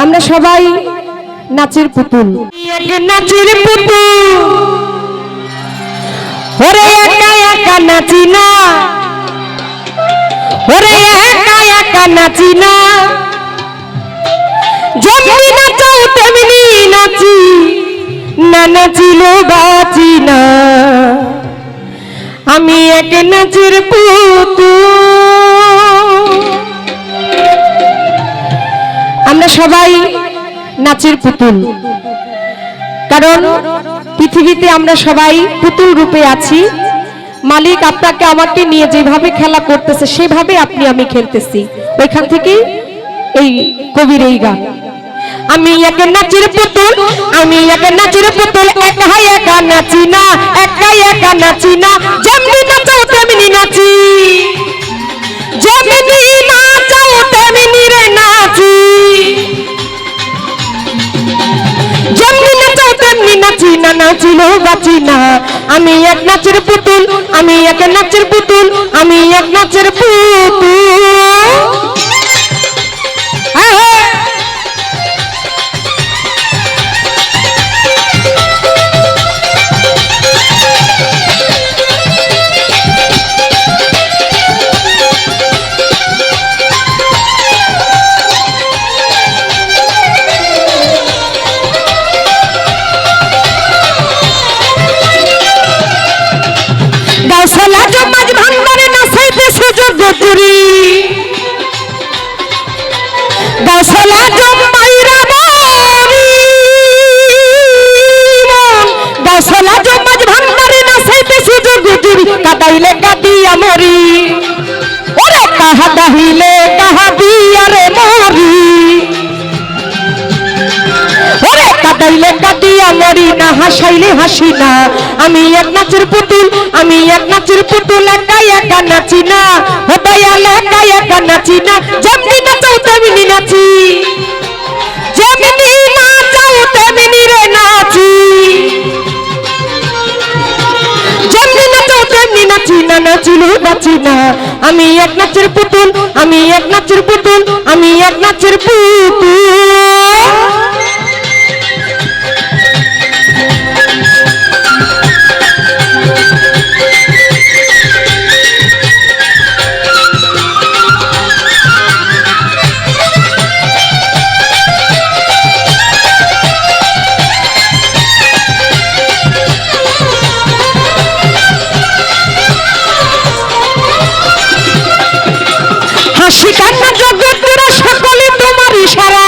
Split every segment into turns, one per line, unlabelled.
আমরা সবাই নাচের পুতুল, নাচের পুতুল। ওরে একা একা নাচি না, ওরে একা একা নাচি না, যেমনি নাচাও তেমনি নাচি, না নাচিলে বাঁচি না। আমি এক নাচের পুতুল। আমরা সবাই নাচের পুতুল, কারণ পৃথিবীতে আমরা সবাই পুতুল রূপে আছি। মালিক আপনাকে আমাকে নিয়ে যেভাবে খেলা করতেছে সেভাবে আপনি আমি খেলতেছি। ওইখান থেকে এই কবির এই গান। আমি এক নাচের পুতুল, আমি এক নাচের পুতুল, একা একা নাচি না, একা একা নাচি না, যেমনি নাচাও তেমনি নাচি, যেমনি নাচাও তেমনি রে নাচি, যেমনি নাচাও তেমনি নাচি, না নাচিলেও বাঁচি না। আমি এক নাচের পুতুল, আমি এক নাচের পুতুল, আমি এক নাচের পুতুল। কাদাইলে কাদিয়া মরি, ওরে কাহা দাহিলে কাহা দিয়া রে মরি, ওরে কাদাইলে কাদিয়া মরি, না হাসাইলে হাসি না। আমি এক নাচের পুতুল, আমি এক নাচের পুতুল, একা একা নাচি না, ও দয়াল একা একা নাচি না, যেমনি নাচাও তেমনি নাচি, যেমনি নাচাও তেমনি রে নাচি, যেমনি নাচাও তেমনি নাচি, না নাচিলেও বাঁচি না। আমি এক নাচের পুতুল, আমি এক নাচের পুতুল, আমি এক নাচের পুতুল। হাসি কান্না জগৎরা সকলে তোমার ইশারা,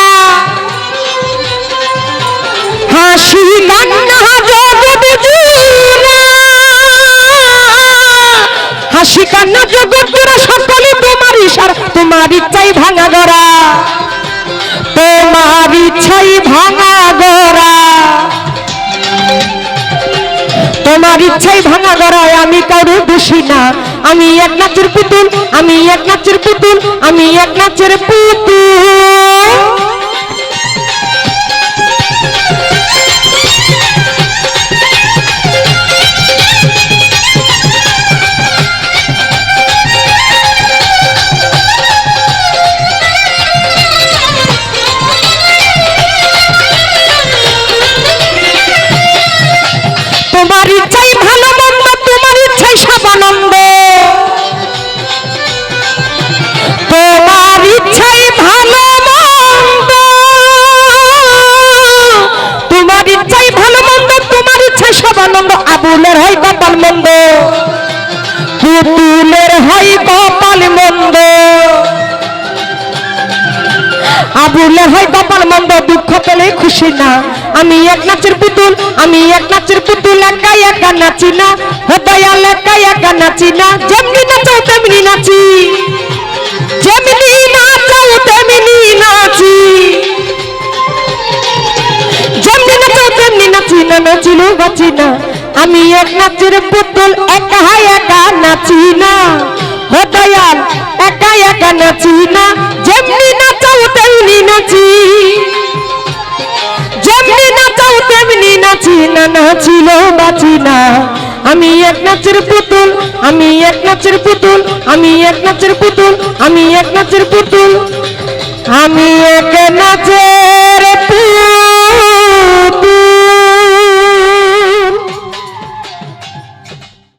হাসি কান্না জগৎ জুড়া, হাসি কান্না জগৎরা সকলে তোমার ইশারা, তোমার ইচ্ছাই ভাঙা গড়া, তোমার ইচ্ছাই ভাঙা গড়া, তোমার ইচ্ছাই ভাঙা গড়ায় আমি কারো দোষী না। আমি এক নাচের পুতুল, আমি এক নাচের পুতুল, আমি এক নাচের পুতুল। তোমার ইচ্ছাই ভালো মন্দ, তোমার ইচ্ছাই সব আনন্দ, তোমার ইচ্ছাই ভালো মন্দ, তোমার ইচ্ছাই ভালো মন্দ, তোমার ইচ্ছাই সব আনন্দ। আবুলের হয় কপাল মন্দ, পুতুলের হয় কপাল মন্দ, আবুলের হয় কপাল মন্দ, দুঃখ পেলে খুশি না। আমি এক নাচের পুতুল, আমি এক নাচের পুতুল, একা একা নাচি না, ও দয়াল একা একা নাচি না, যেমনি নাচাও তেমনি নাচি, যেমনি নাচাও তেমনি নাচি, যেমনি নাচাও তেমনি নাচি, না নাচিলেও বাঁচি না। আমি এক নাচের পুতুল, একা একা নাচি না, ও দয়াল একা একা নাচি না, যেমনি নাচাও তেমনি নাচি, যেমনি নাচাও তেমনি নাচি, না নাচিলেও বাঁচি না। আমি এক নাচের পুতুল, আমি এক নাচের পুতুল, আমি এক নাচের পুতুল, আমি এক নাচের পুতুল, আমি এক নাচের